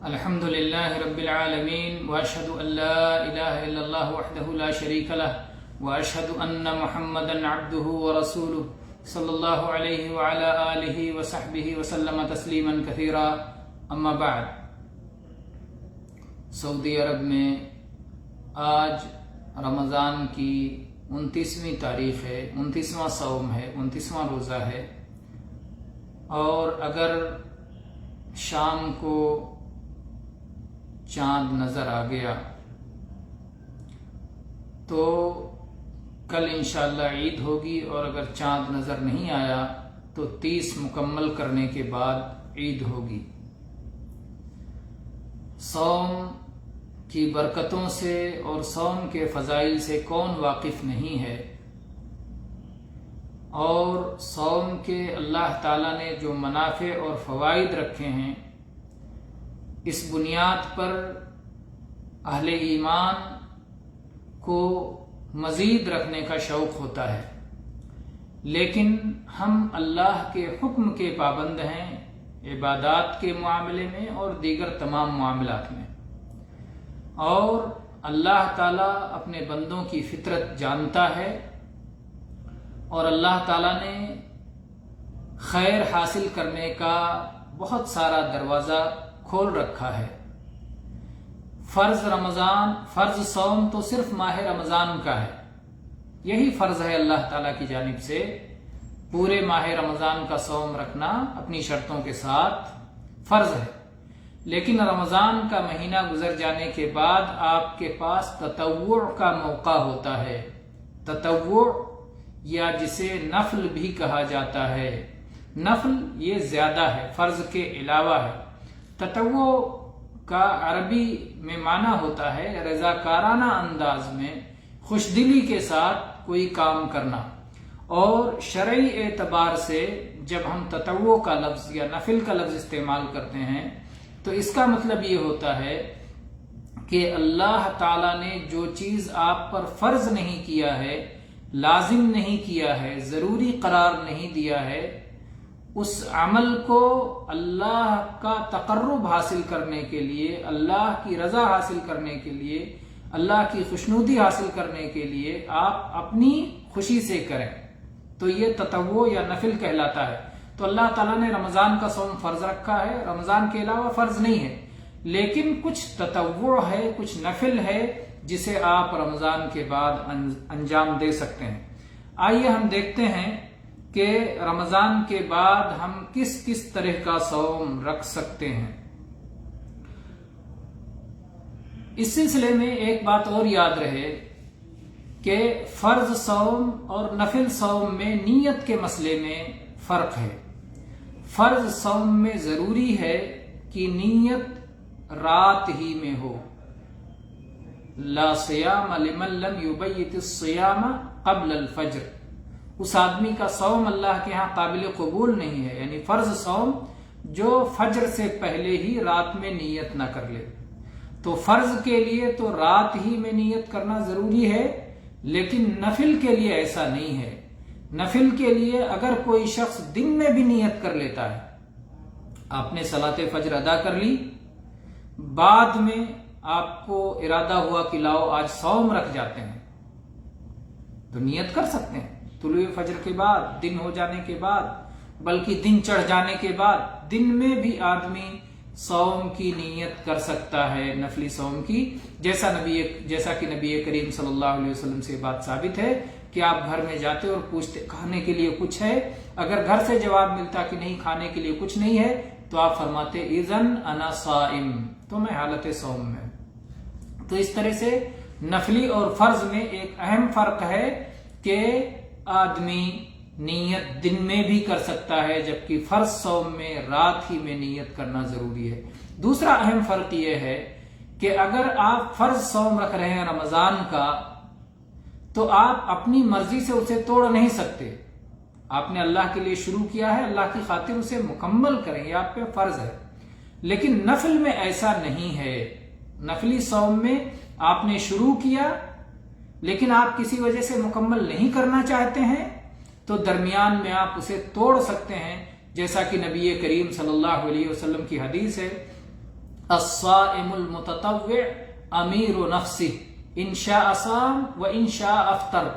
الحمد لله رب العالمين وأشهد أن لا إله إلا الله وحده لا شريك له وأشهد أن محمدا عبده ورسوله صلى الله عليه وعلى آله وصحبه وسلم تسليما كثيرا أما بعد. سعودی عرب میں آج رمضان کی 29ویں تاریخ ہے، 29واں صوم ہے، 29واں روزہ ہے، اور اگر شام کو چاند نظر آ گیا تو کل انشاءاللہ عید ہوگی، اور اگر چاند نظر نہیں آیا تو 30 مکمل کرنے کے بعد عید ہوگی. صوم کی برکتوں سے اور صوم کے فضائل سے کون واقف نہیں ہے، اور صوم کے اللہ تعالیٰ نے جو منافع اور فوائد رکھے ہیں، اس بنیاد پر اہل ایمان کو مزید رکھنے کا شوق ہوتا ہے. لیکن ہم اللہ کے حکم کے پابند ہیں عبادات کے معاملے میں اور دیگر تمام معاملات میں، اور اللہ تعالیٰ اپنے بندوں کی فطرت جانتا ہے، اور اللہ تعالیٰ نے خیر حاصل کرنے کا بہت سارا دروازہ کھول رکھا ہے. فرض صوم تو صرف ماہ رمضان کا ہے، یہی فرض ہے اللہ تعالیٰ کی جانب سے. پورے ماہ رمضان کا صوم رکھنا اپنی شرطوں کے ساتھ فرض ہے، لیکن رمضان کا مہینہ گزر جانے کے بعد آپ کے پاس تطوع کا موقع ہوتا ہے. تطوع یا جسے نفل بھی کہا جاتا ہے، نفل یہ زیادہ ہے، فرض کے علاوہ ہے. تطوع کا عربی میں معنی ہوتا ہے رضاکارانہ انداز میں خوش دلی کے ساتھ کوئی کام کرنا، اور شرعی اعتبار سے جب ہم تطوع کا لفظ یا نفل کا لفظ استعمال کرتے ہیں تو اس کا مطلب یہ ہوتا ہے کہ اللہ تعالیٰ نے جو چیز آپ پر فرض نہیں کیا ہے، لازم نہیں کیا ہے، ضروری قرار نہیں دیا ہے، اس عمل کو اللہ کا تقرب حاصل کرنے کے لیے، اللہ کی رضا حاصل کرنے کے لیے، اللہ کی خوشنودی حاصل کرنے کے لیے آپ اپنی خوشی سے کریں، تو یہ تطوع یا نفل کہلاتا ہے. تو اللہ تعالیٰ نے رمضان کا صوم فرض رکھا ہے، رمضان کے علاوہ فرض نہیں ہے، لیکن کچھ تطوع ہے، کچھ نفل ہے جسے آپ رمضان کے بعد انجام دے سکتے ہیں. آئیے ہم دیکھتے ہیں کہ رمضان کے بعد ہم کس کس طرح کا صوم رکھ سکتے ہیں. اس سلسلے میں ایک بات اور یاد رہے کہ فرض صوم اور نفل صوم میں نیت کے مسئلے میں فرق ہے. فرض صوم میں ضروری ہے کہ نیت رات ہی میں ہو. لا صیام لمن لم یبیت الصیام قبل الفجر. اس آدمی کا صوم اللہ کے ہاں قابل قبول نہیں ہے، یعنی فرض صوم جو فجر سے پہلے ہی رات میں نیت نہ کر لے. تو فرض کے لیے تو رات ہی میں نیت کرنا ضروری ہے، لیکن نفل کے لیے ایسا نہیں ہے. نفل کے لیے اگر کوئی شخص دن میں بھی نیت کر لیتا ہے، آپ نے صلاۃ فجر ادا کر لی، بعد میں آپ کو ارادہ ہوا کہ لاؤ آج صوم رکھ جاتے ہیں، تو نیت کر سکتے ہیں. طلوع فجر کے بعد، دن ہو جانے کے بعد، بلکہ دن چڑھ جانے کے بعد، دن میں بھی آدمی صوم کی نیت کر سکتا ہے، نفلی صوم کی، جیسا کہ نبی کریم صلی اللہ علیہ وسلم سے بات ثابت ہے کہ آپ گھر میں جاتے اور پوچھتے کھانے کے لیے کچھ ہے، اگر گھر سے جواب ملتا کہ نہیں کھانے کے لیے کچھ نہیں ہے تو آپ فرماتے اذن انا صائم، تو میں حالت صوم میں. تو اس طرح سے نفلی اور فرض میں ایک اہم فرق ہے کہ آدمی نیت دن میں بھی کر سکتا ہے، جبکہ فرض صوم میں رات ہی میں نیت کرنا ضروری ہے. دوسرا اہم فرق یہ ہے کہ اگر آپ فرض صوم رکھ رہے ہیں رمضان کا، تو آپ اپنی مرضی سے اسے توڑ نہیں سکتے. آپ نے اللہ کے لیے شروع کیا ہے، اللہ کی خاطر اسے مکمل کریں، یہ آپ پہ فرض ہے. لیکن نفل میں ایسا نہیں ہے. نفلی صوم میں آپ نے شروع کیا لیکن آپ کسی وجہ سے مکمل نہیں کرنا چاہتے ہیں تو درمیان میں آپ اسے توڑ سکتے ہیں، جیسا کہ نبی کریم صلی اللہ علیہ وسلم کی حدیث ہے، الصائم المتطوع امیر نفسه ان شاء صام و ان شاء افطر،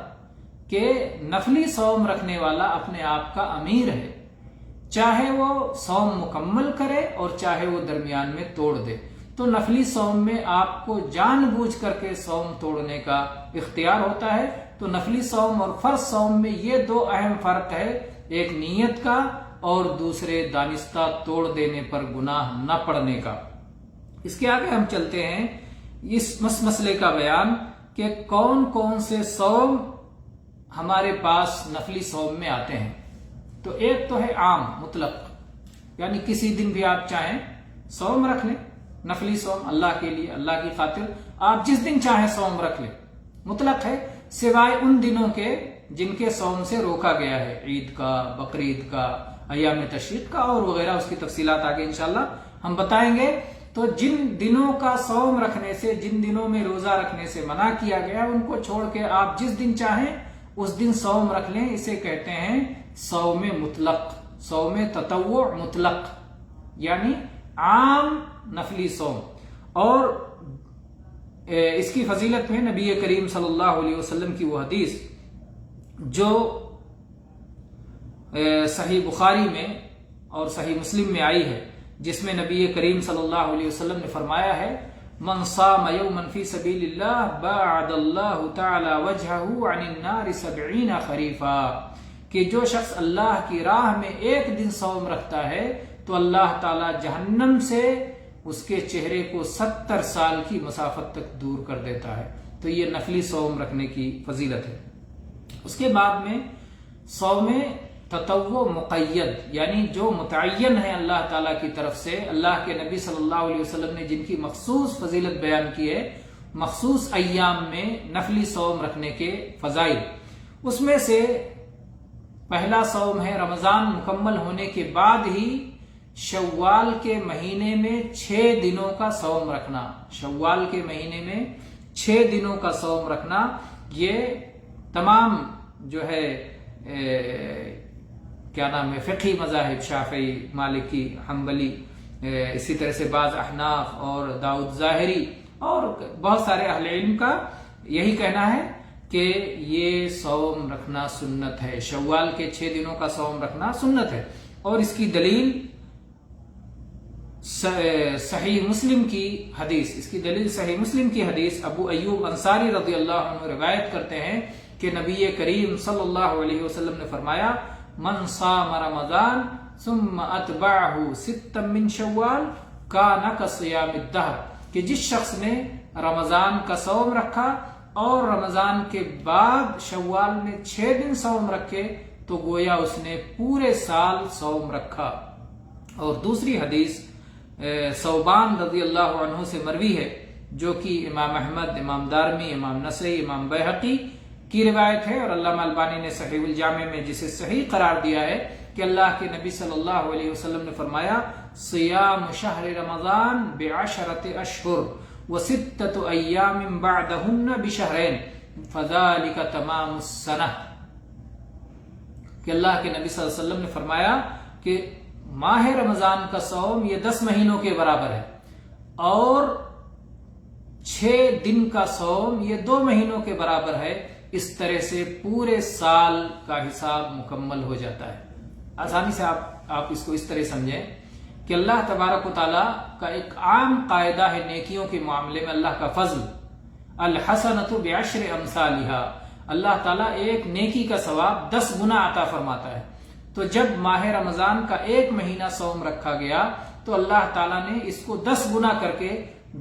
کہ نفلی صوم رکھنے والا اپنے آپ کا امیر ہے، چاہے وہ صوم مکمل کرے اور چاہے وہ درمیان میں توڑ دے۔ تو نفلی صوم میں آپ کو جان بوجھ کر کے صوم توڑنے کا اختیار ہوتا ہے۔ تو نفلی صوم اور فرض صوم میں یہ دو اہم فرق ہے، ایک نیت کا اور دوسرے دانستہ توڑ دینے پر گناہ نہ پڑنے کا۔ اس کے آگے ہم چلتے ہیں اس مسئلے کا بیان کہ کون کون سے صوم ہمارے پاس نفلی صوم میں آتے ہیں۔ تو ایک تو ہے عام مطلق، یعنی کسی دن بھی آپ چاہیں صوم رکھ لیں، نفلی صوم اللہ کے لیے، اللہ کی خاطر آپ جس دن چاہیں صوم رکھ لیں، مطلق ہے، سوائے ان دنوں کے جن کے صوم سے روکا گیا ہے، عید کا، بقرعید کا، ایام تشریق کا اور وغیرہ، اس کی تفصیلات آگے انشاءاللہ ہم بتائیں گے۔ تو جن دنوں کا صوم رکھنے سے، جن دنوں میں روزہ رکھنے سے منع کیا گیا، ان کو چھوڑ کے آپ جس دن چاہیں اس دن صوم رکھ لیں، اسے کہتے ہیں صوم مطلق، صوم تطوع مطلق، یعنی عام نفلی صوم۔ اور اس کی فضیلت میں نبی کریم صلی اللہ علیہ وسلم کی وہ حدیث جو صحیح بخاری میں اور صحیح مسلم میں آئی ہے، جس میں نبی کریم صلی اللہ علیہ وسلم نے فرمایا ہے، من صام یوما فی سبیل اللہ باعد اللہ تعالی وجہہ عن النار 70 خریفا، کہ جو شخص اللہ کی راہ میں ایک دن صوم رکھتا ہے تو اللہ تعالی جہنم سے اس کے چہرے کو 70 سال کی مسافت تک دور کر دیتا ہے۔ تو یہ نفلی صوم رکھنے کی فضیلت ہے۔ اس کے بعد میں صوم تطوع مقید، یعنی جو متعین ہے اللہ تعالیٰ کی طرف سے، اللہ کے نبی صلی اللہ علیہ وسلم نے جن کی مخصوص فضیلت بیان کی ہے، مخصوص ایام میں نفلی صوم رکھنے کے فضائل۔ اس میں سے پہلا صوم ہے رمضان مکمل ہونے کے بعد ہی شوال کے مہینے میں 6 دنوں کا صوم رکھنا، شوال کے مہینے میں 6 دنوں کا صوم رکھنا۔ یہ تمام جو ہے کیا نام ہے فقہی مذاہب، شافعی، مالکی، حنبلی، اسی طرح سے بعض احناف اور داؤد ظاہری اور بہت سارے اہل علم کا یہی کہنا ہے کہ یہ صوم رکھنا سنت ہے، شوال کے 6 دنوں کا صوم رکھنا سنت ہے۔ اور اس کی دلیل صحیح مسلم کی حدیث، اس کی دلیل صحیح مسلم کی حدیث ابو ایوب انصاری رضی اللہ عنہ روایت کرتے ہیں کہ نبی کریم صلی اللہ علیہ وسلم نے فرمایا، من صام رمضان ثم اتبعہ 6 من شوال کان کصیام الدہر، کہ جس شخص نے رمضان کا صوم رکھا اور رمضان کے بعد شوال میں 6 دن صوم رکھے تو گویا اس نے پورے سال صوم رکھا۔ اور دوسری حدیث ثوبان رضی اللہ عنہ سے مروی ہے، جو کہ امام احمد، امام دارمی، امام نسائی، امام بیہقی کی روایت ہے، اور علامہ البانی نے صحیح الجامع میں جسے صحیح قرار دیا ہے کہ اللہ کے نبی صلی اللہ علیہ وسلم نے فرمایا، صیام شہر رمضان ب10 اشہر و6 ایام بعدہن بشہرین فذلک تمام السنہ، کہ اللہ کے نبی صلی اللہ علیہ وسلم نے فرمایا کہ ماہ رمضان کا صوم یہ 10 مہینوں کے برابر ہے، اور 6 دن کا صوم یہ 2 مہینوں کے برابر ہے۔ اس طرح سے پورے سال کا حساب مکمل ہو جاتا ہے۔ آسانی سے آپ اس کو اس طرح سمجھیں کہ اللہ تبارک و تعالیٰ کا ایک عام قاعدہ ہے نیکیوں کے معاملے میں، اللہ کا فضل، الحسنۃ بعشر امثالھا، اللہ تعالیٰ ایک نیکی کا ثواب 10 گنا عطا فرماتا ہے۔ تو جب ماہ رمضان کا 1 مہینہ صوم رکھا گیا تو اللہ تعالیٰ نے اس کو 10 گنا کر کے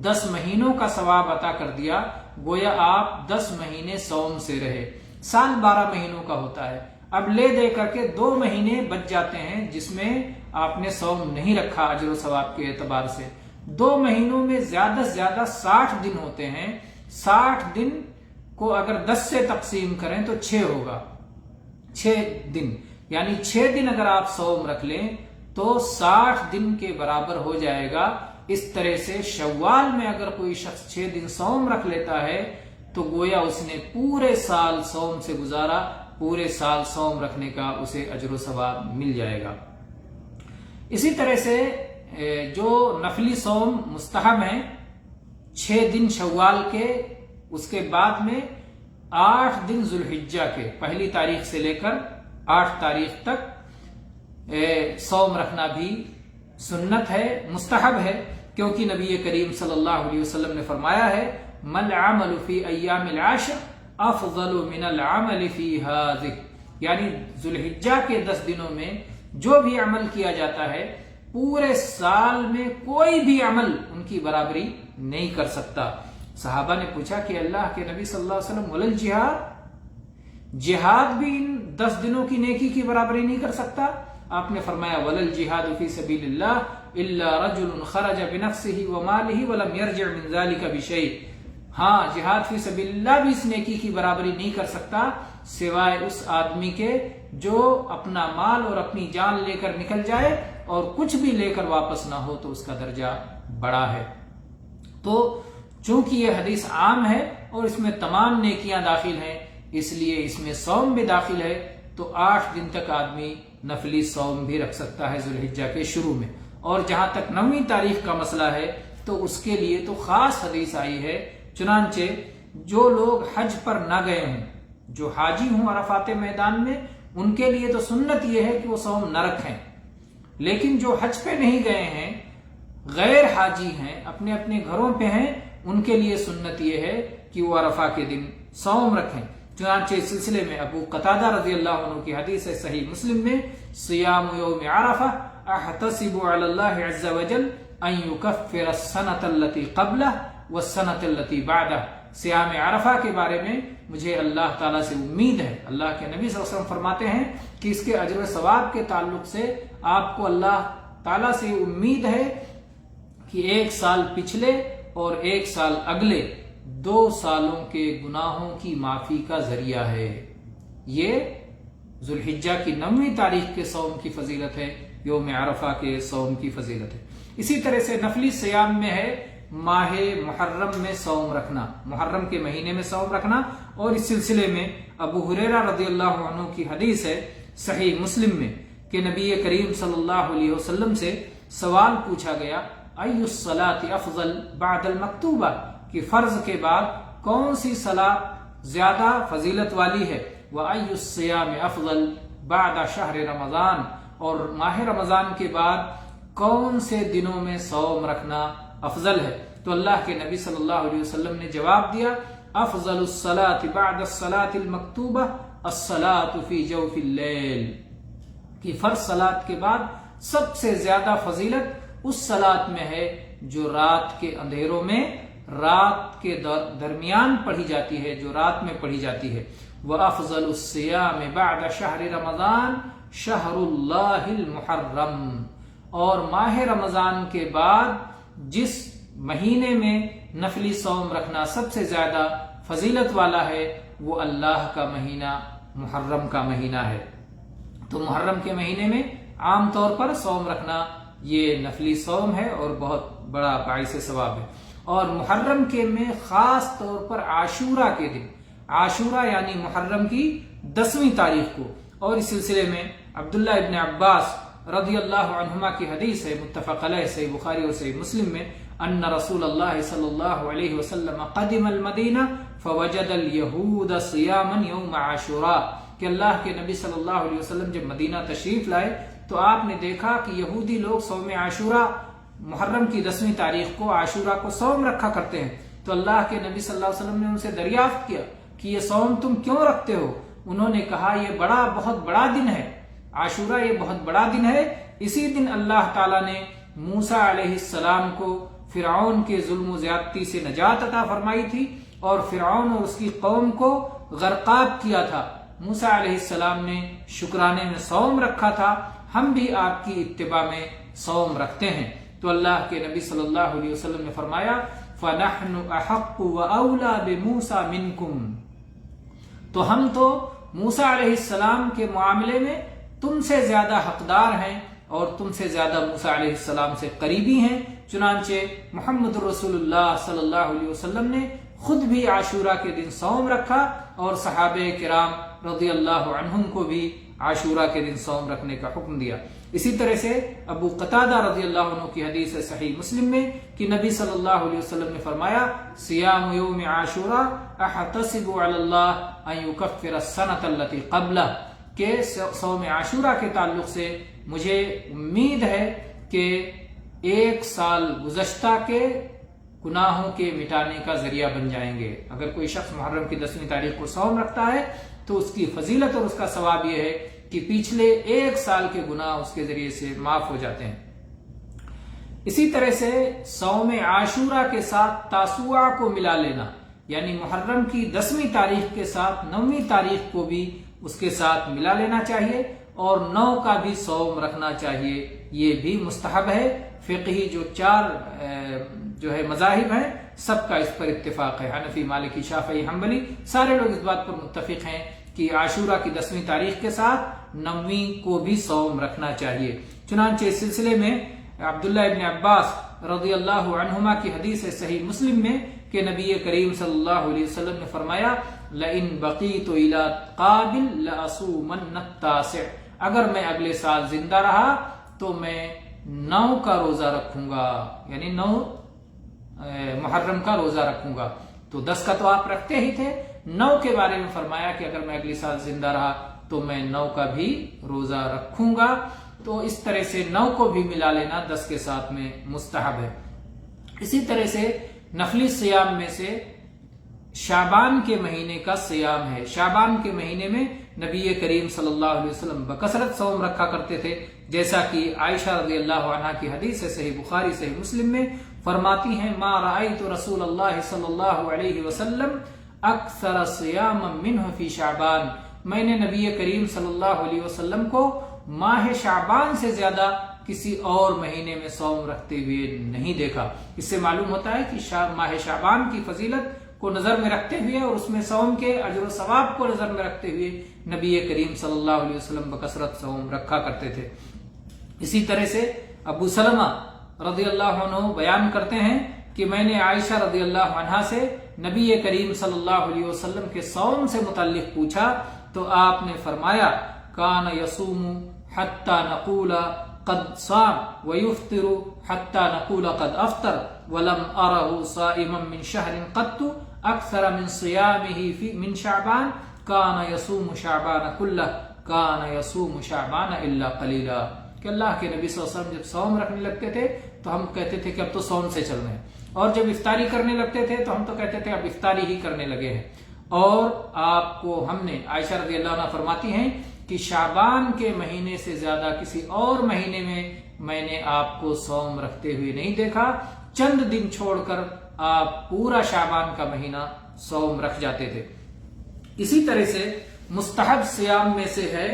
10 مہینوں کا ثواب عطا کر دیا، گویا آپ 10 مہینے صوم سے رہے۔ سال 12 مہینوں کا ہوتا ہے، اب لے دے کر کے 2 مہینے بچ جاتے ہیں جس میں آپ نے صوم نہیں رکھا اجر و ثواب کے اعتبار سے۔ 2 مہینوں میں زیادہ سے زیادہ 60 دن ہوتے ہیں، 60 دن کو اگر 10 سے تقسیم کریں تو 6 ہوگا، 6 دن، یعنی 6 دن اگر آپ صوم رکھ لیں تو 60 دن کے برابر ہو جائے گا۔ اس طرح سے شوال میں اگر کوئی شخص 6 دن صوم رکھ لیتا ہے تو گویا اس نے پورے سال صوم سے گزارا، پورے سال صوم رکھنے کا اسے اجر و ثواب مل جائے گا۔ اسی طرح سے جو نفلی صوم مستحب ہیں 6 دن شوال کے، اس کے بعد میں 8 دن ذوالحجہ کے، پہلی تاریخ سے لے کر 8 تاریخ تک صوم رکھنا بھی سنت ہے، مستحب ہے، کیونکہ نبی کریم صلی اللہ علیہ وسلم نے فرمایا ہے مَلْ عَمَلُ فِي أَيَّامِ الْعَشْرِ أَفْضَلُ مِنَ الْعَمَلِ فِي هَذِهِ، یعنی ذوالحجہ کے 10 دنوں میں جو بھی عمل کیا جاتا ہے پورے سال میں کوئی بھی عمل ان کی برابری نہیں کر سکتا۔ صحابہ نے پوچھا کہ اللہ کے نبی صلی اللہ علیہ وسلم وَلَا الْجِهَادِ، جہاد بھی ان 10 دنوں کی نیکی کی برابری نہیں کر سکتا؟ آپ نے فرمایا وَلَا الْجِهَادُ فِي سَبِيلِ اللَّهِ إِلَّا رَجُلٌ خَرَجَ بِنَفْسِهِ وَمَالِهِ وَلَمْ يَرْجِعْ مِنْ ذَلِكَ بِشَيْءٍ، ہاں جہاد فی سبیل اللہ بھی اس نیکی کی برابری نہیں کر سکتا سوائے اس آدمی کے جو اپنا مال اور اپنی جان لے کر نکل جائے اور کچھ بھی لے کر واپس نہ ہو تو اس کا درجہ بڑا ہے۔ تو چونکہ یہ حدیث عام ہے اور اس میں تمام نیکیاں داخل ہیں، اس لیے اس میں صوم بھی داخل ہے، تو 8 دن تک آدمی نفلی صوم بھی رکھ سکتا ہے ذوالحجہ کے شروع میں۔ اور جہاں تک 9ویں تاریخ کا مسئلہ ہے تو اس کے لیے تو خاص حدیث آئی ہے، چنانچہ جو لوگ حج پر نہ گئے ہوں، جو حاجی ہوں عرفات میدان میں، ان کے لیے تو سنت یہ ہے کہ وہ صوم نہ رکھیں، لیکن جو حج پہ نہیں گئے ہیں، غیر حاجی ہیں، اپنے اپنے گھروں پہ ہیں، ان کے لیے سنت یہ ہے کہ وہ عرفہ کے دن صوم رکھیں۔ چنانچہ اس سلسلے میں ابو قتادہ رضی اللہ عنہ کی حدیث ہے صحیح مسلم میں، صیام یوم عرفہ احتسب علی اللہ عز وجل ان یکفر السنۃ التي قبلہ والسنۃ التي بعدہ، صیام عرفہ کے بارے میں مجھے اللہ تعالیٰ سے امید ہے، اللہ کے نبی صلی اللہ علیہ وسلم فرماتے ہیں کہ اس کے اجر و ثواب کے تعلق سے آپ کو اللہ تعالیٰ سے امید ہے کہ 1 سال پچھلے اور 1 سال اگلے 2 سالوں کے گناہوں کی معافی کا ذریعہ ہے۔ یہ ذوالحجہ کی 9ویں تاریخ کے صوم کی فضیلت ہے، یوم عرفہ کے صوم کی فضیلت ہے۔ اسی طرح سے نفلی صیام میں ہے ماہ محرم میں صوم رکھنا، محرم کے مہینے میں صوم رکھنا، اور اس سلسلے میں ابو ہریرہ رضی اللہ عنہ کی حدیث ہے صحیح مسلم میں کہ نبی کریم صلی اللہ علیہ وسلم سے سوال پوچھا گیا ای الصلاۃ افضل بعد المکتوبہ، کہ فرض کے بعد کون سی صلاۃ زیادہ فضیلت والی ہے، وَأَيُّ الصِّيَامِ أَفْضَلُ بَعْدَ شَهْرِ رمضان، اور ماہ رمضان کے بعد کون سے دنوں میں صوم رکھنا افضل ہے؟ تو اللہ کے نبی صلی اللہ علیہ وسلم نے جواب دیا افضل الصلاۃ بعد الصلاۃ المکتوبہ الصلاۃ فی جوف اللیل، کہ فرض صلاۃ کے بعد سب سے زیادہ فضیلت اس صلاۃ میں ہے جو رات کے اندھیروں میں، رات کے درمیان پڑھی جاتی ہے، جو رات میں پڑھی جاتی ہے۔ وَأَفْضَلُ الصِّيَامِ بَعْدَ شَهْرِ رَمَضَانَ شَهْرُ اللَّهِ الْمُحَرَّمِ، اور ماہ رمضان کے بعد جس مہینے میں نفلی صوم رکھنا سب سے زیادہ فضیلت والا ہے وہ اللہ کا مہینہ محرم کا مہینہ ہے۔ تو محرم کے مہینے میں عام طور پر صوم رکھنا یہ نفلی صوم ہے اور بہت بڑا باعث ثواب ہے۔ اور محرم کے میں خاص طور پر عاشورہ کے دن، عاشورہ یعنی محرم کی 10ویں تاریخ کو، اور اس سلسلے میں عبداللہ ابن عباس رضی اللہ عنہما کی حدیث ہے متفق علیہ صحیح بخاری اور صحیح مسلم میں، ان رسول اللہ صلی اللہ علیہ وسلم قدم المدینہ فوجد الیہود صیاما یوم عاشورہ، کہ اللہ کے نبی صلی اللہ علیہ وسلم جب مدینہ تشریف لائے تو آپ نے دیکھا کہ یہودی لوگ صوم عاشورہ محرم کی 10ویں تاریخ کو عاشورہ کو صوم رکھا کرتے ہیں۔ تو اللہ کے نبی صلی اللہ علیہ وسلم نے ان سے دریافت کیا کہ یہ صوم تم کیوں رکھتے ہو؟ انہوں نے کہا یہ بہت بڑا دن ہے، عاشورہ یہ بہت بڑا دن ہے، اسی دن اللہ تعالیٰ نے موسیٰ علیہ السلام کو فرعون کے ظلم و زیادتی سے نجات عطا فرمائی تھی اور فرعون اور اس کی قوم کو غرقاب کیا تھا۔ موسیٰ علیہ السلام نے شکرانے میں صوم رکھا تھا، ہم بھی آپ کی اتباع میں صوم رکھتے ہیں۔ تو اللہ کے نبی صلی اللہ علیہ وسلم نے فرمایا فَنَحْنُ أَحَقُّ وَأَوْلَى بِمُوسَى مِنْكُمْ، تو ہم تو موسیٰ علیہ السلام کے معاملے میں تم سے زیادہ حقدار ہیں اور تم سے زیادہ موسیٰ علیہ السلام سے قریبی ہیں۔ چنانچہ محمد رسول اللہ صلی اللہ علیہ وسلم نے خود بھی عاشورہ کے دن صوم رکھا اور صحابہ کرام رضی اللہ عنہم کو بھی عاشورہ کے دن صوم رکھنے کا حکم دیا۔ اسی طرح سے ابو قتادہ رضی اللہ عنہ کی حدیث ہے صحیح مسلم میں کہ نبی صلی اللہ علیہ وسلم نے فرمایا صیام یوم عاشورہ احتسب علی اللہ ان یکفر السنۃ التي قبلہ، کہ صوم عاشورہ کے تعلق سے مجھے امید ہے کہ ایک سال گزشتہ کے گناہوں کے مٹانے کا ذریعہ بن جائیں گے۔ اگر کوئی شخص محرم کی 10ویں تاریخ کو صوم رکھتا ہے تو اس کی فضیلت اور اس کا ثواب یہ ہے کہ پچھلے ایک سال کے گناہ اس کے ذریعے سے معاف ہو جاتے ہیں۔ اسی طرح سے صوم عاشورہ کے ساتھ تاسوعہ کو ملا لینا، یعنی محرم کی 10ویں تاریخ کے ساتھ 9ویں تاریخ کو بھی اس کے ساتھ ملا لینا چاہیے، اور 9 کا بھی صوم رکھنا چاہیے، یہ بھی مستحب ہے۔ فقہی جو 4 جو ہے مذاہب ہیں سب کا اس پر اتفاق ہے، حنفی، مالکی، شافعی، حنبلی، سارے لوگ اس بات پر متفق ہیں کہ عاشورہ کی 10ویں تاریخ کے ساتھ 9ویں کو بھی صوم رکھنا چاہیے۔ چنانچہ اس سلسلے میں عبداللہ ابن عباس رضی اللہ عنہما کی حدیث ہے صحیح مسلم میں کہ نبی کریم صلی اللہ علیہ وسلم نے فرمایا لئن بقیت الی قابل لأصومن التاسع، اگر میں اگلے سال زندہ رہا تو میں 9 کا روزہ رکھوں گا، یعنی 9 محرم کا روزہ رکھوں گا۔ تو 10 کا تو آپ رکھتے ہی تھے، 9 کے بارے میں فرمایا کہ اگر میں اگلی سال زندہ رہا تو میں 9 کا بھی روزہ رکھوں گا۔ تو اس طرح سے 9 کو بھی ملا لینا 10 کے ساتھ میں مستحب ہے۔ اسی طرح سے نفلی سیام میں سے شعبان کے مہینے کا سیام ہے۔ شعبان کے مہینے میں نبی کریم صلی اللہ علیہ وسلم بکثرت صوم رکھا کرتے تھے، جیسا کہ عائشہ رضی اللہ عنہا کی حدیث ہے صحیح بخاری صحیح مسلم میں، فرماتی ہیں ما رأیت رسول اللہ صلی اللہ علیہ وسلم اکثر صیاما منہ فی شعبان، میں نے نبی کریم صلی اللہ علیہ وسلم کو ماہ شعبان سے زیادہ کسی اور مہینے میں صوم رکھتے ہوئے نہیں دیکھا۔ اس سے معلوم ہوتا ہے کہ ماہ شعبان کی فضیلت کو نظر میں رکھتے ہوئے اور اس میں صوم کے اجر و ثواب کو نظر میں رکھتے ہوئے نبی کریم صلی اللہ علیہ وسلم بکثرت صوم رکھا کرتے تھے۔ اسی طرح سے ابو سلمہ رضی اللہ عنہ بیان کرتے ہیں کہ میں نے عائشہ رضی اللہ عنہا سے نبی کریم صلی اللہ علیہ وسلم کے صوم سے متعلق پوچھا تو آپ نے فرمایا کان یصوم حتی نقول قد صام ویفطر حتی نقول قد افطر ولم ارہ صائما من شہر قط اکثر من صیامه من شعبان کان یصوم شعبان کلہ کان یصوم شعبان الا قلیلا، کہ اللہ کے نبی صلی اللہ علیہ وسلم جب صوم رکھنے لگتے تھے تو ہم کہتے تھے کہ اب تو صوم سے چل رہے ہیں، اور جب افطاری کرنے لگتے تھے تو ہم تو کہتے تھے اب افطاری ہی کرنے لگے ہیں۔ اور آپ کو ہم نے، عائشہ رضی اللہ عنہ فرماتی ہیں کہ شعبان کے مہینے سے زیادہ کسی اور مہینے میں نے آپ کو صوم رکھتے ہوئے نہیں دیکھا، چند دن چھوڑ کر آپ پورا شعبان کا مہینہ صوم رکھ جاتے تھے۔ اسی طرح سے مستحب سیام میں سے ہے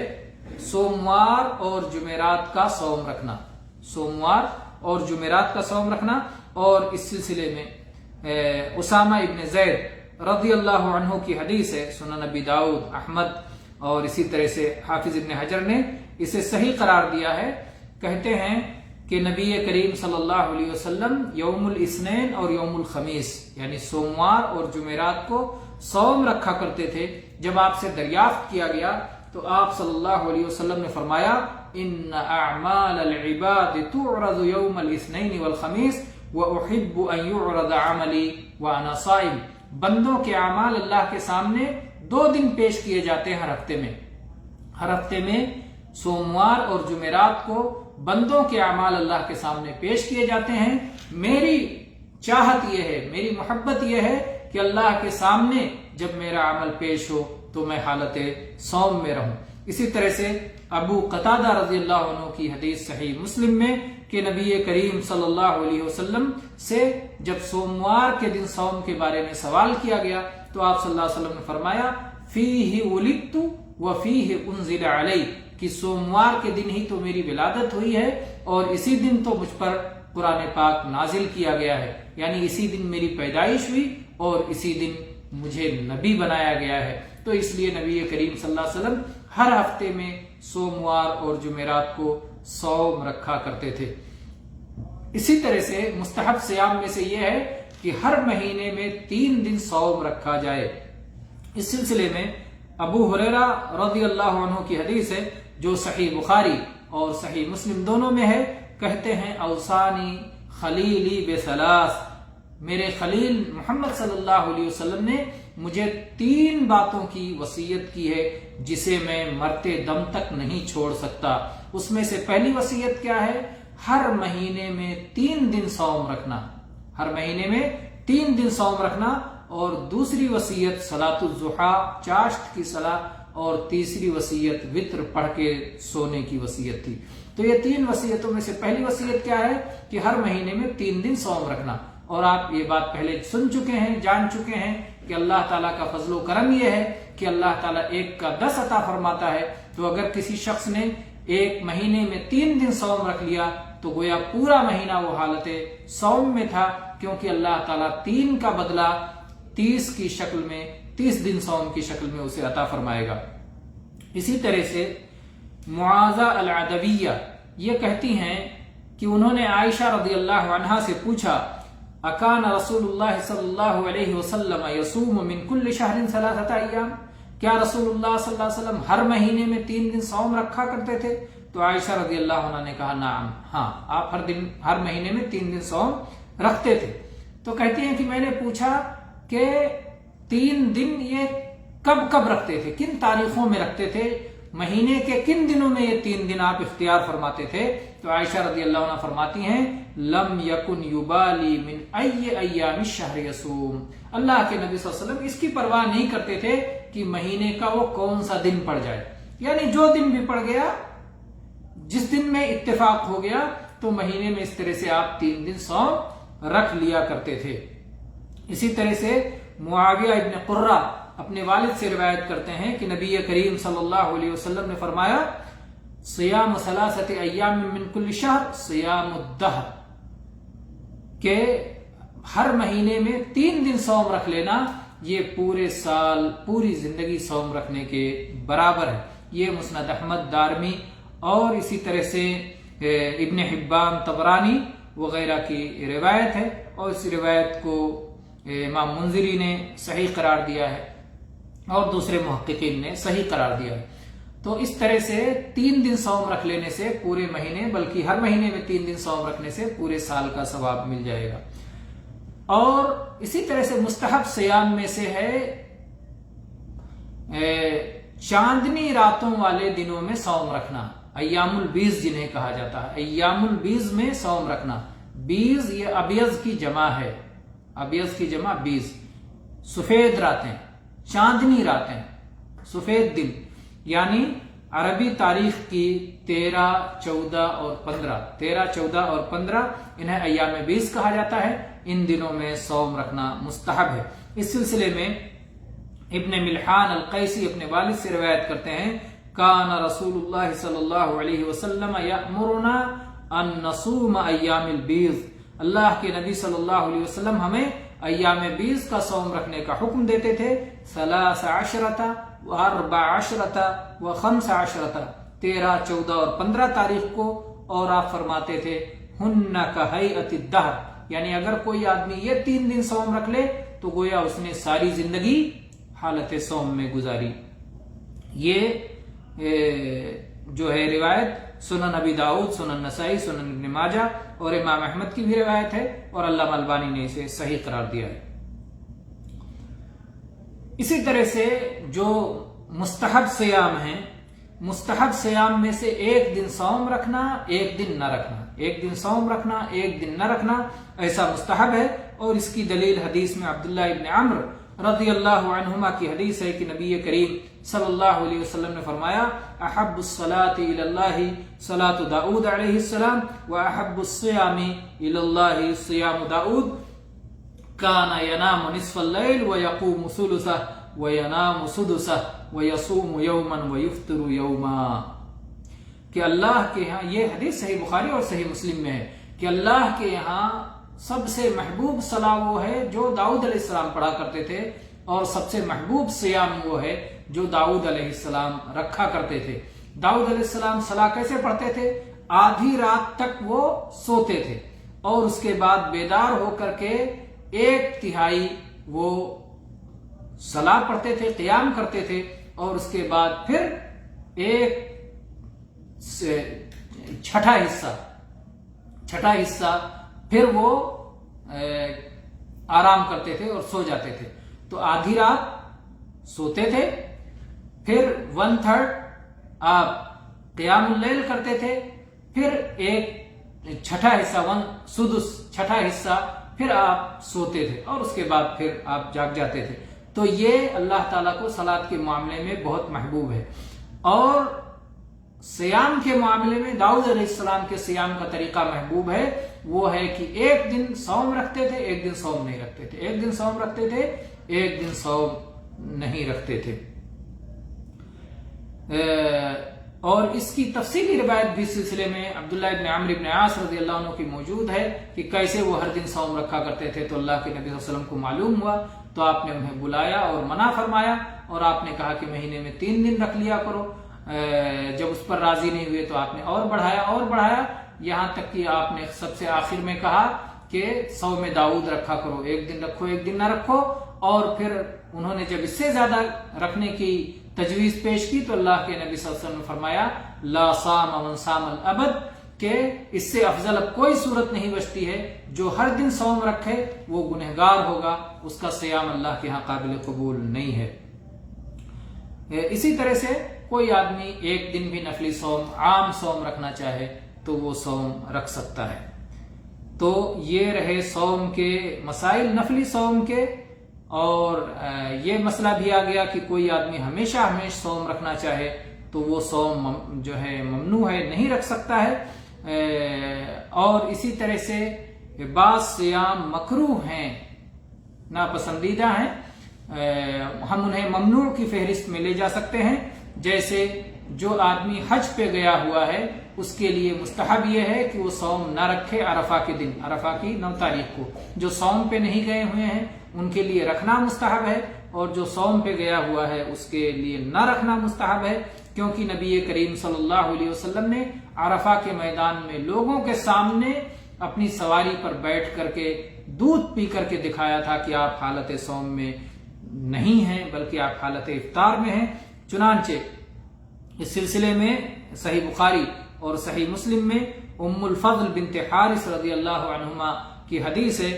سوموار اور جمعرات کا صوم رکھنا، سوموار اور جمعرات کا صوم رکھنا۔ اور اس سلسلے میں اسامہ ابن زید رضی اللہ عنہ کی حدیث ہے سنن نبی داؤد، احمد اور اسی طرح سے حافظ ابن حجر نے اسے صحیح قرار دیا ہے۔ کہتے ہیں کہ نبی کریم صلی اللہ علیہ وسلم یوم الاثنین اور یوم الخمیس یعنی سوموار اور جمعرات کو صوم رکھا کرتے تھے۔ جب آپ سے دریافت کیا گیا تو آپ صلی اللہ علیہ وسلم نے فرمایا ان اعمال العباد تعرض یوم الاثنین والخمیس واحب ان يعرض عملی وانا صائم، بندوں کے اعمال اللہ کے سامنے 2 دن پیش کیے جاتے ہیں ہر ہفتے میں سوموار اور جمعرات کو بندوں کے اعمال اللہ کے سامنے پیش کیے جاتے ہیں۔ میری چاہت یہ ہے، میری محبت یہ ہے کہ اللہ کے سامنے جب میرا عمل پیش ہو تو میں حالت صوم میں رہوں۔ اسی طرح سے ابو قتادہ رضی اللہ عنہ کی حدیث صحیح مسلم میں کہ نبی کریم صلی اللہ علیہ وسلم سے جب سوموار کے دن صوم کے بارے میں سوال کیا گیا تو آپ صلی اللہ علیہ وسلم نے فرمایا فیہ ولدت وفیہ انزل علی، کہ سوموار کے دن ہی تو میری ولادت ہوئی ہے اور اسی دن تو مجھ پر قرآن پاک نازل کیا گیا ہے، یعنی اسی دن میری پیدائش ہوئی اور اسی دن مجھے نبی بنایا گیا ہے۔ تو اس لیے نبی کریم صلی اللہ علیہ وسلم ہر ہفتے میں سوموار اور جمعرات کو صوم رکھا کرتے تھے۔ اسی طرح سے مستحب سیام میں سے یہ ہے کہ ہر مہینے میں 3 دن صوم رکھا جائے۔ اس سلسلے میں ابو ہریرہ رضی اللہ عنہ کی حدیث ہے جو صحیح بخاری اور صحیح مسلم دونوں میں ہے، کہتے ہیں اوصانی خلیلی بثلاث، میرے خلیل محمد صلی اللہ علیہ وسلم نے مجھے 3 باتوں کی وصیت کی ہے جسے میں مرتے دم تک نہیں چھوڑ سکتا۔ اس میں سے پہلی وصیت کیا ہے؟ ہر مہینے میں 3 دن صوم رکھنا، ہر مہینے میں 3 دن صوم رکھنا۔ اور دوسری وصیت صلاۃ الضحیٰ، چاشت کی صلاۃ، اور تیسری وصیت وتر پڑھ کے سونے کی وصیت تھی۔ تو یہ 3 وصیتوں میں سے پہلی وصیت کیا ہے کہ ہر مہینے میں 3 دن صوم رکھنا۔ اور آپ یہ بات پہلے سن چکے ہیں، جان چکے ہیں کہ اللہ تعالیٰ کا فضل و کرم یہ ہے کہ اللہ تعالیٰ 1 کا 10 عطا فرماتا ہے۔ تو اگر کسی شخص نے ایک مہینے میں 3 دن صوم رکھ لیا تو گویا پورا مہینہ وہ حالت صوم میں تھا، کیونکہ اللہ تعالیٰ 3 کا بدلہ 30 کی شکل میں، 30 دن صوم کی شکل میں اسے عطا فرمائے گا۔ اسی طرح سے معاذہ العدویہ یہ کہتی ہیں کہ انہوں نے عائشہ رضی اللہ عنہا سے پوچھا، اکان رسول اللہ صلی اللہ علیہ وسلم یصوم من کل شہر 3 ایام، کیا رسول اللہ صلی اللہ علیہ وسلم ہر مہینے میں 3 دن صوم رکھا کرتے تھے؟ تو عائشہ رضی اللہ عنہ نے کہا نعم، ہاں آپ ہر مہینے میں 3 دن صوم رکھتے تھے۔ تو کہتی ہیں کہ میں نے پوچھا کہ 3 دن یہ کب کب رکھتے تھے، کن تاریخوں میں رکھتے تھے، مہینے کے کن دنوں میں یہ 3 دن آپ اختیار فرماتے تھے؟ تو عائشہ رضی اللہ عنہ فرماتی ہیں لم یکن یبالی من ای ایام الشہر یصوم، اللہ کے نبی صلی اللہ علیہ وسلم اس کی پرواہ نہیں کرتے تھے کہ مہینے کا وہ کون سا دن پڑ جائے، یعنی جو دن بھی پڑ گیا، جس دن میں اتفاق ہو گیا تو مہینے میں اس طرح سے آپ 3 دن صوم رکھ لیا کرتے تھے۔ اسی طرح سے معاویہ ابن قرہ اپنے والد سے روایت کرتے ہیں کہ نبی کریم صلی اللہ علیہ وسلم نے فرمایا صیام 3 ایام من کل شہر صیام الدہر، کہ ہر مہینے میں 3 دن صوم رکھ لینا یہ پورے سال، پوری زندگی صوم رکھنے کے برابر ہے۔ یہ مسند احمد، دارمی اور اسی طرح سے ابن حبان، طبرانی وغیرہ کی روایت ہے، اور اس روایت کو امام منذری نے صحیح قرار دیا ہے اور دوسرے محققین نے صحیح قرار دیا ہے۔ تو اس طرح سے 3 دن صوم رکھ لینے سے پورے مہینے، بلکہ ہر مہینے میں 3 دن صوم رکھنے سے پورے سال کا ثواب مل جائے گا۔ اور اسی طرح سے مستحب صیام میں سے ہے چاندنی راتوں والے دنوں میں صوم رکھنا، ایام البیض جنہیں کہا جاتا ہے، ایام البیض میں صوم رکھنا۔ بیض یہ ابیض کی جمع ہے، ابیض کی جمع بیض، سفید راتیں، چاندنی راتیں، سفید دن، یعنی عربی تاریخ کی 13، 14 اور 15، 13، 14 اور 15 انہیں ایام بیض کہا جاتا ہے۔ ان دنوں میں صوم رکھنا مستحب ہے۔ اس سلسلے میں ابن ملحان القیسی اپنے والد سے روایت کرتے ہیں کان رسول اللہ صلی اللہ علیہ وسلم یأمرنا ان نصوم ایام البیض، اللہ کے نبی صلی اللہ علیہ وسلم ہمیں ایام بیض کا صوم رکھنے کا حکم دیتے تھے، 13 و 14 و 15، 13، 14 اور 15 تاریخ کو، اور آپ فرماتے تھے ہن کہیئۃ الدہر، یعنی اگر کوئی آدمی یہ 3 دن صوم رکھ لے تو گویا اس نے ساری زندگی حالت صوم میں گزاری۔ یہ جو ہے روایت سنن ابی داؤد، سنن نسائی، سنن ابن ماجہ اور امام احمد کی بھی روایت ہے، اور علامہ البانی نے اسے صحیح قرار دیا ہے۔ اسی طرح سے جو مستحب صیام ہیں، مستحب صیام میں سے 1 دن صوم رکھنا، 1 دن نہ رکھنا، 1 دن صوم رکھنا، 1 دن نہ رکھنا، ایسا مستحب ہے۔ اور اس کی دلیل حدیث میں عبداللہ ابن عمرو رضی اللہ عنہما کی حدیث ہے کہ نبی کریم صلی اللہ علیہ وسلم نے فرمایا احب الصلاة الی اللہ صلاة داؤد علیہ السلام و احب الصیام الی اللہ صیام داؤد کان ینام نصف اللیل و یقوم ثلثہ و ینام سدسہ و یصوم یوما و یفطر یوما، کہ اللہ کے ہاں، یہ حدیث صحیح بخاری اور صحیح مسلم میں ہے کہ اللہ کے یہاں سب سے محبوب صلاح وہ ہے جو داؤد علیہ السلام پڑھا کرتے تھے، اور سب سے محبوب صیام وہ ہے جو داؤد علیہ السلام رکھا کرتے تھے۔ داؤد علیہ السلام صلاح کیسے پڑھتے تھے؟ آدھی رات تک وہ سوتے تھے اور اس کے بعد بیدار ہو کر کے 1/3 وہ صلاح پڑھتے تھے، قیام کرتے تھے، اور اس کے بعد پھر 1 چھٹا حصہ پھر وہ آرام کرتے تھے اور سو جاتے تھے. تو آدھی رات سوتے تھے، پھر 1/3 آپ قیام اللیل کرتے تھے، پھر ایک چھٹا حصہ چھٹا حصہ پھر آپ سوتے تھے، اور اس کے بعد پھر آپ جاگ جاتے تھے. تو یہ اللہ تعالیٰ کو صلاۃ کے معاملے میں بہت محبوب ہے. اور سیام کے معاملے میں داؤد علیہ السلام کے سیام کا طریقہ محبوب ہے. وہ ہے کہ ایک دن صوم رکھتے تھے، ایک دن صوم نہیں رکھتے تھے، ایک دن صوم رکھتے تھے، ایک دن صوم نہیں رکھتے تھے. اور اس کی تفصیلی روایت بھی سلسلے میں عبداللہ ابن عمرو ابن عاص رضی اللہ عنہ کی موجود ہے کہ کیسے وہ ہر دن صوم رکھا کرتے تھے. تو اللہ کے نبی صلی اللہ علیہ وسلم کو معلوم ہوا تو آپ نے انہیں بلایا اور منع فرمایا، اور آپ نے کہا کہ مہینے میں 3 دن رکھ لیا کرو. جب اس پر راضی نہیں ہوئے تو آپ نے اور بڑھایا، یہاں تک کہ آپ نے سب سے آخر میں کہا کہ صوم داؤد رکھا کرو، ایک دن رکھو ایک دن نہ رکھو. اور پھر انہوں نے جب اس سے زیادہ رکھنے کی تجویز پیش کی تو اللہ کے نبی صلی اللہ علیہ وسلم نے فرمایا لا صام من صام الابد، کہ اس سے افضل اب کوئی صورت نہیں بچتی ہے. جو ہر دن صوم رکھے وہ گنہگار ہوگا، اس کا صیام اللہ کے ہاں قابل قبول نہیں ہے. اسی طرح سے کوئی آدمی ایک دن بھی نفلی صوم، عام صوم رکھنا چاہے تو وہ صوم رکھ سکتا ہے. تو یہ رہے صوم کے مسائل نفلی صوم کے. اور یہ مسئلہ بھی آ گیا کہ کوئی آدمی ہمیشہ صوم رکھنا چاہے تو وہ صوم جو ہے ممنوع ہے، نہیں رکھ سکتا ہے. اور اسی طرح سے بعض صیام مکروہ ہیں، ناپسندیدہ ہیں، ہم انہیں ممنوع کی فہرست میں لے جا سکتے ہیں. جیسے جو آدمی حج پہ گیا ہوا ہے اس کے لیے مستحب یہ ہے کہ وہ صوم نہ رکھے عرفہ کے دن، عرفہ کی 9 تاریخ کو. جو صوم پہ نہیں گئے ہوئے ہیں ان کے لیے رکھنا مستحب ہے، اور جو صوم پہ گیا ہوا ہے اس کے لیے نہ رکھنا مستحب ہے، کیونکہ نبی کریم صلی اللہ علیہ وسلم نے عرفہ کے میدان میں لوگوں کے سامنے اپنی سواری پر بیٹھ کر کے دودھ پی کر کے دکھایا تھا کہ آپ حالت صوم میں نہیں ہیں بلکہ آپ حالت افطار میں ہیں. چنانچہ اس سلسلے میں صحیح بخاری اور صحیح مسلم میں ام الفضل بنت حارث رضی اللہ عنہما کی حدیث ہے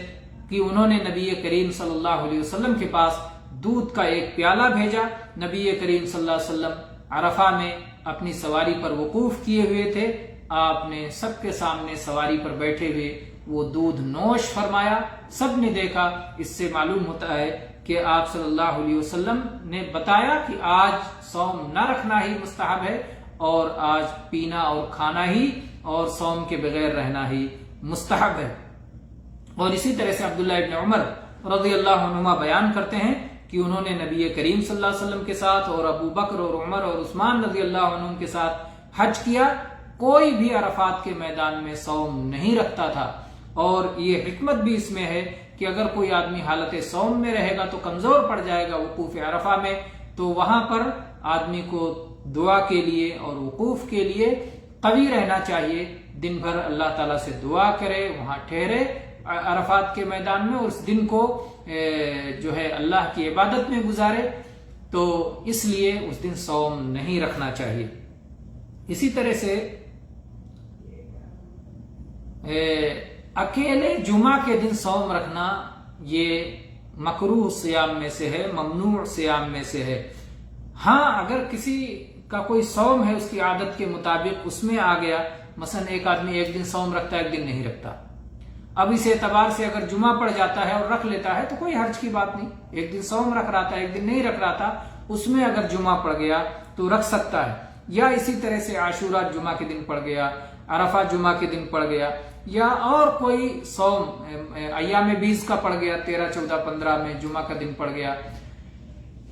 کہ انہوں نے نبی کریم صلی اللہ علیہ وسلم کے پاس دودھ کا ایک پیالہ بھیجا. نبی کریم صلی اللہ علیہ وسلم عرفہ میں اپنی سواری پر وقوف کیے ہوئے تھے. آپ نے سب کے سامنے سواری پر بیٹھے ہوئے وہ دودھ نوش فرمایا. سب نے دیکھا. اس سے معلوم ہوتا ہے کہ آپ صلی اللہ علیہ وسلم نے بتایا کہ آج صوم نہ رکھنا ہی مستحب ہے، اور آج پینا اور کھانا ہی اور صوم کے بغیر رہنا ہی مستحب ہے. اور اسی طرح سے عبداللہ ابن عمر رضی اللہ عنہما بیان کرتے ہیں کہ انہوں نے نبی کریم صلی اللہ علیہ وسلم کے ساتھ اور ابو بکر اور عمر اور عثمان رضی اللہ عنہم کے ساتھ حج کیا. کوئی بھی عرفات کے میدان میں صوم نہیں رکھتا تھا. اور یہ حکمت بھی اس میں ہے کہ اگر کوئی آدمی حالت صوم میں رہے گا تو کمزور پڑ جائے گا وقوف عرفہ میں، تو وہاں پر آدمی کو دعا کے لیے اور وقوف کے لیے قوی رہنا چاہیے. دن بھر اللہ تعالیٰ سے دعا کرے، وہاں ٹھہرے عرفات کے میدان میں، اور اس دن کو جو ہے اللہ کی عبادت میں گزارے. تو اس لیے اس دن صوم نہیں رکھنا چاہیے. اسی طرح سے اکیلے جمعہ کے دن صوم رکھنا یہ مکروہ صیام میں سے ہے، ممنوع صیام میں سے ہے. ہاں اگر کسی کا کوئی صوم ہے اس کی عادت کے مطابق اس میں آ گیا، مثلا ایک آدمی ایک دن صوم رکھتا ہے ایک دن نہیں رکھتا، اب اس اعتبار سے اگر جمعہ پڑ جاتا ہے اور رکھ لیتا ہے تو کوئی حرج کی بات نہیں. ایک دن صوم رکھ رہا تھا ایک دن نہیں رکھ رہا تھا، اس میں اگر جمعہ پڑ گیا تو رکھ سکتا ہے. یا اسی طرح سے عاشورہ جمعہ کے دن پڑ گیا، عرفہ جمعہ کے دن پڑ گیا، یا اور کوئی صوم ایام 20 کا پڑ گیا، 13 14 15 میں جمعہ کا دن پڑ گیا،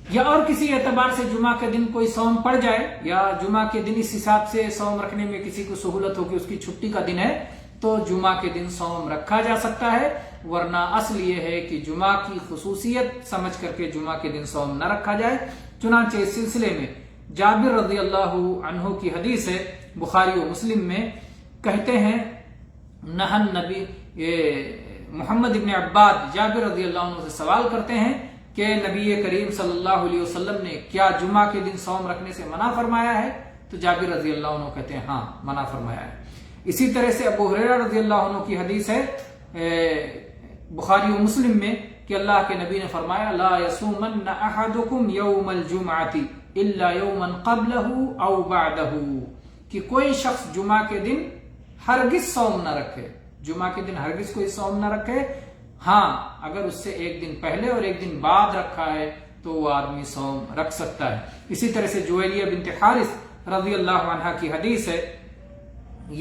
یا اور کسی اعتبار سے جمعہ کے دن کوئی صوم پڑ جائے، یا جمعہ کے دن اس حساب سے صوم رکھنے میں کسی کو سہولت ہو کہ اس کی چھٹی کا دن ہے تو جمعہ کے دن صوم رکھا جا سکتا ہے. ورنہ اصل یہ ہے کہ جمعہ کی خصوصیت سمجھ کر کے جمعہ کے دن صوم نہ رکھا جائے. چنانچہ اس سلسلے میں جابر رضی اللہ عنہ کی حدیث ہے بخاری و مسلم میں، کہتے ہیں نہن نبی محمد ابن عباد جابر رضی اللہ عنہ سے سوال کرتے ہیں کہ نبی کریم صلی اللہ علیہ وسلم نے کیا جمعہ کے دن صوم رکھنے سے منع فرمایا ہے؟ تو جابر رضی اللہ عنہ کہتے ہیں ہاں منع فرمایا ہے۔ اسی طرح سے ابو ہریرہ رضی اللہ عنہ کی حدیث ہے بخاری و مسلم میں کہ اللہ کے نبی نے فرمایا لا یصومن احدکم یوم الجمعۃ الا یوما قبلہ او بعدہ، کہ کوئی شخص جمعہ کے دن ہرگز صوم نہ رکھے، جمعہ کے دن ہرگز کوئی صوم نہ رکھے، ہاں اگر اس سے ایک دن پہلے اور ایک دن بعد رکھا ہے تو وہ آدمی صوم رکھ سکتا ہے۔ اسی طرح سے جویریہ بنت حارث رضی اللہ عنہا کی حدیث ہے،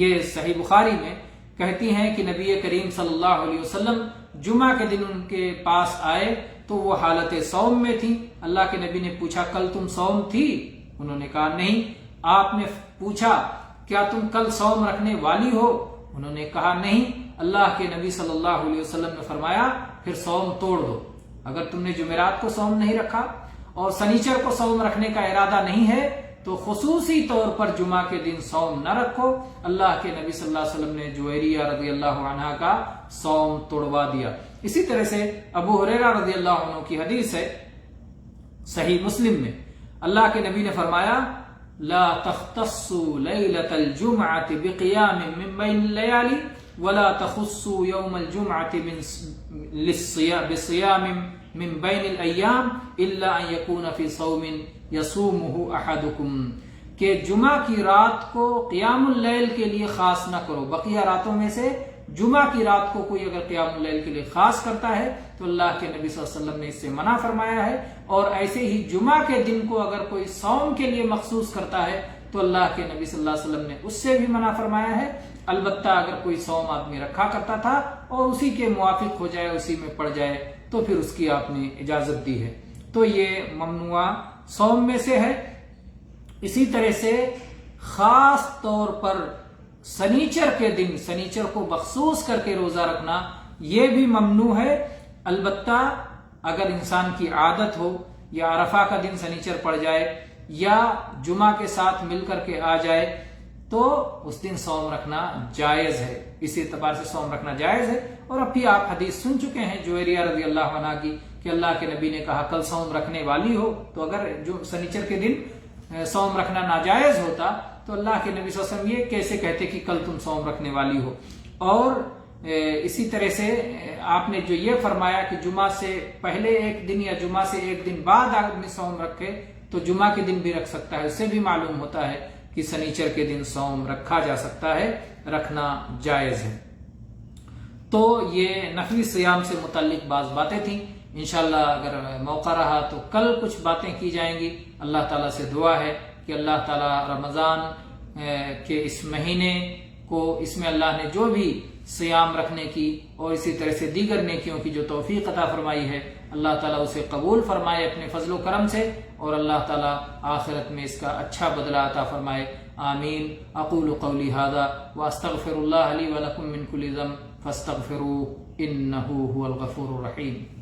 یہ صحیح بخاری میں کہتی ہیں کہ نبی کریم صلی اللہ علیہ وسلم جمعہ کے دن ان کے پاس آئے تو وہ حالت صوم میں تھی۔ اللہ کے نبی نے پوچھا کل تم صوم تھی؟ انہوں نے کہا نہیں۔ آپ نے پوچھا کیا تم کل صوم رکھنے والی ہو؟ انہوں نے کہا نہیں۔ اللہ کے نبی صلی اللہ علیہ وسلم نے فرمایا پھر صوم توڑ دو، اگر تم نے جمعرات کو صوم نہیں رکھا اور سنیچر کو صوم رکھنے کا ارادہ نہیں ہے تو خصوصی طور پر جمعہ کے دن صوم نہ رکھو۔ اللہ کے نبی صلی اللہ علیہ وسلم نے جویریہ رضی اللہ عنہا کا صوم توڑوا دیا۔ اسی طرح سے ابو ہریرہ رضی اللہ عنہ کی حدیث ہے صحیح مسلم میں، اللہ کے نبی نے فرمایا لا تختصوا لیلۃ الجمعۃ بقیام من بین اللیالی ولا تخصوا یوم الجمعۃ بصیام من بین الایام الا ان یکون فی صوم یصومہ احدکم، کہ جمعہ کی رات کو قیام اللیل کے لیے خاص نہ کرو، بقیہ راتوں میں سے جمعہ کی رات کو کوئی اگر قیام اللیل کے لیے خاص کرتا ہے تو اللہ کے نبی صلی اللہ علیہ وسلم نے اس سے منع فرمایا ہے، اور ایسے ہی جمعہ کے دن کو اگر کوئی صوم کے لیے مخصوص کرتا ہے تو اللہ کے نبی صلی اللہ علیہ وسلم نے اس سے بھی منع فرمایا ہے۔ البتہ اگر کوئی صوم آدمی رکھا کرتا تھا اور اسی کے موافق ہو جائے، اسی میں پڑ جائے تو پھر اس کی آپ نے اجازت دی ہے، تو یہ ممنوع صوم میں سے ہے۔ اسی طرح سے خاص طور پر سنیچر کے دن، سنیچر کو مخصوص کر کے روزہ رکھنا یہ بھی ممنوع ہے، البتہ اگر انسان کی عادت ہو یا عرفہ کا دن سنیچر پڑ جائے یا جمعہ کے ساتھ مل کر کے آ جائے تو اس دن صوم رکھنا جائز ہے، اسی اعتبار سے صوم رکھنا جائز ہے۔ اور اب بھی آپ حدیث سن چکے ہیں جویریہ رضی اللہ عنہا کی کہ اللہ کے نبی نے کہا کل صوم رکھنے والی ہو، تو اگر جو سنیچر کے دن صوم رکھنا ناجائز ہوتا تو اللہ کے نبی صلی اللہ علیہ وسلم یہ کیسے کہتے کہ کل تم صوم رکھنے والی ہو۔ اور اسی طرح سے آپ نے جو یہ فرمایا کہ جمعہ سے پہلے ایک دن یا جمعہ سے ایک دن بعد آدمی صوم رکھے تو جمعہ کے دن بھی رکھ سکتا ہے، اس سے بھی معلوم ہوتا ہے کہ سنیچر کے دن صوم رکھا جا سکتا ہے، رکھنا جائز ہے۔ تو یہ نفلی صیام سے متعلق بعض باتیں تھیں، انشاءاللہ اگر موقع رہا تو کل کچھ باتیں کی جائیں گی۔ اللہ تعالیٰ سے دعا ہے کہ اللہ تعالیٰ رمضان کے اس مہینے کو، اس میں اللہ نے جو بھی صیام رکھنے کی اور اسی طرح سے دیگر نیکیوں کی جو توفیق عطا فرمائی ہے، اللہ تعالیٰ اسے قبول فرمائے اپنے فضل و کرم سے، اور اللہ تعالیٰ آخرت میں اس کا اچھا بدلہ عطا فرمائے۔ آمین۔ اقول قولی ھذا واستغفر اللہ لی ولکم من کل ذنب فاستغفروہ انہ ھو الغفور الرحیم۔